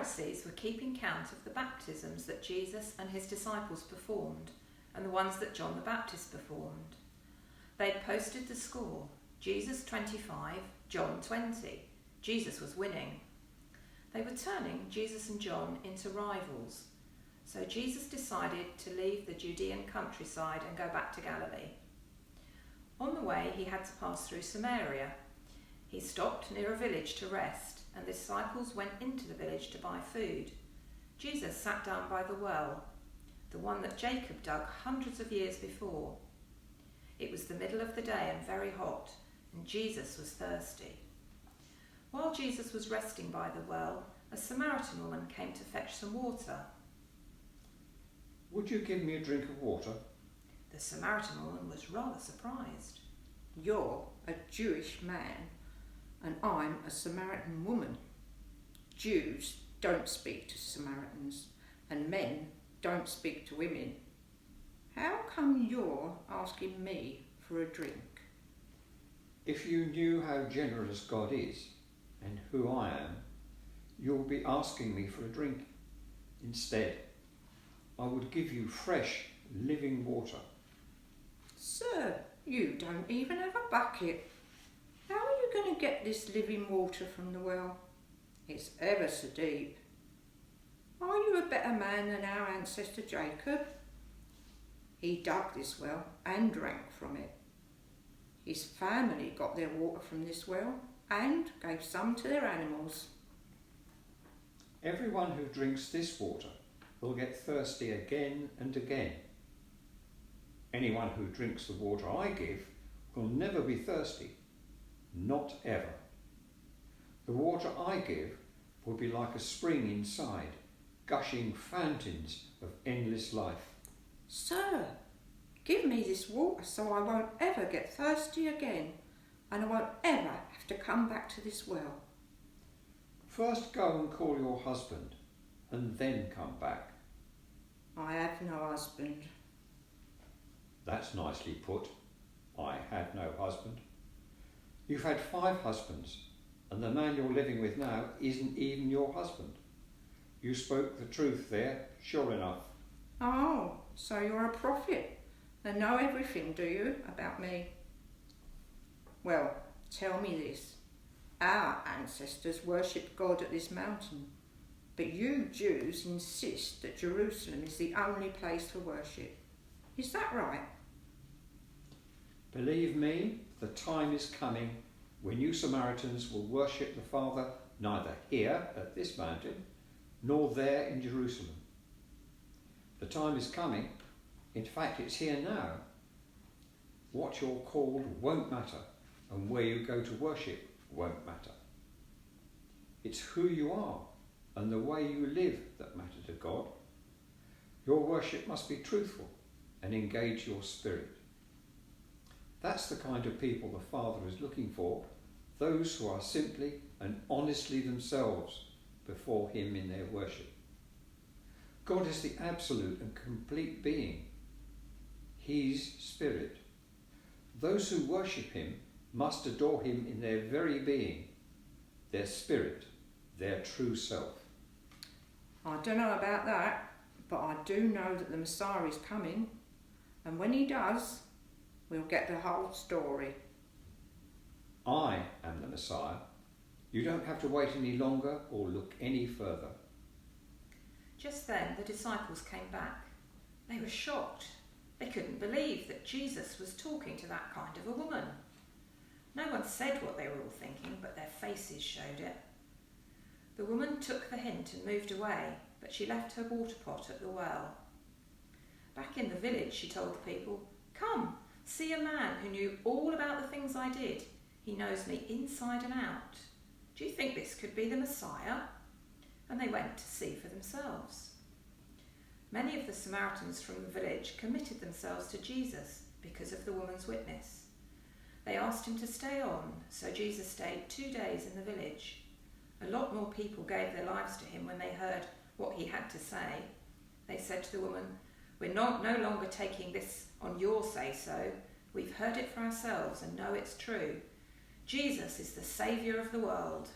Pharisees were keeping count of the baptisms that Jesus and his disciples performed and the ones that John the Baptist performed. They'd posted the score, Jesus 25, John 20. Jesus was winning. They were turning Jesus and John into rivals. So Jesus decided to leave the Judean countryside and go back to Galilee. On the way, he had to pass through Samaria. He stopped near a village to rest, and the disciples went into the village to buy food. Jesus sat down by the well, the one that Jacob dug hundreds of years before. It was the middle of the day and very hot, and Jesus was thirsty. While Jesus was resting by the well, a Samaritan woman came to fetch some water. "Would you give me a drink of water?" The Samaritan woman was rather surprised. "You're a Jewish man and I'm a Samaritan woman. Jews don't speak to Samaritans and men don't speak to women. How come you're asking me for a drink?" "If you knew how generous God is and who I am, you'll be asking me for a drink. Instead, I would give you fresh, living water." "Sir, you don't even have a bucket. How are you going to get this living water from the well? It's ever so deep. Are you a better man than our ancestor Jacob? He dug this well and drank from it. His family got their water from this well and gave some to their animals." "Everyone who drinks this water will get thirsty again and again. Anyone who drinks the water I give will never be thirsty, not ever. The water I give will be like a spring inside, gushing fountains of endless life." "Sir, give me this water so I won't ever get thirsty again and I won't ever have to come back to this well." "First go and call your husband and then come back." "I have no husband." "That's nicely put. I had no husband. You've had 5 husbands, and the man you're living with now isn't even your husband. You spoke the truth there, sure enough." "Oh, so you're a prophet and know everything, do you, about me? Well, tell me this. Our ancestors worshipped God at this mountain, but you Jews insist that Jerusalem is the only place for worship. Is that right?" "Believe me, the time is coming when you Samaritans will worship the Father neither here at this mountain nor there in Jerusalem. The time is coming, in fact it's here now. What you're called won't matter, and where you go to worship won't matter. It's who you are and the way you live that matter to God. Your worship must be truthful and engage your spirit. That's the kind of people the Father is looking for, those who are simply and honestly themselves before him in their worship. God is the absolute and complete being. He's spirit. Those who worship him must adore him in their very being, their spirit, their true self." "I don't know about that, but I do know that the Messiah is coming, and when he does, we'll get the whole story." "I am the Messiah. You don't have to wait any longer or look any further." Just then the disciples came back. They were shocked. They couldn't believe that Jesus was talking to that kind of a woman. No one said what they were all thinking, but their faces showed it. The woman took the hint and moved away, but she left her water pot at the well. Back in the village, she told the people, "Come, see a man who knew all about the things I did. He knows me inside and out. Do you think this could be the Messiah?" And they went to see for themselves. Many of the Samaritans from the village committed themselves to Jesus because of the woman's witness. They asked him to stay on, so Jesus stayed 2 days in the village. A lot more people gave their lives to him when they heard what he had to say. They said to the woman, "We're no longer taking this on your say-so. We've heard it for ourselves and know it's true. Jesus is the Saviour of the world."